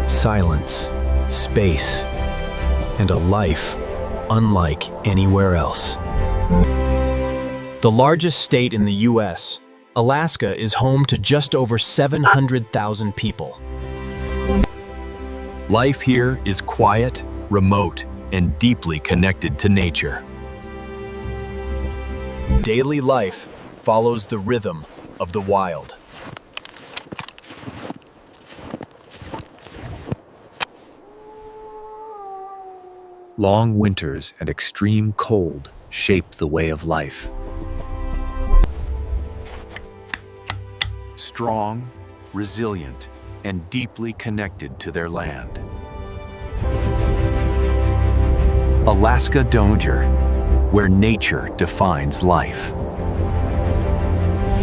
silence, space, and a life unlike anywhere else. The largest state in the U.S., Alaska is home to just over 700,000 people. Life here is quiet, remote, and deeply connected to nature. Daily life follows the rhythm of the wild. Long winters and extreme cold shape the way of life. Strong, resilient, and deeply connected to their land. Alaska Donger, where nature defines life.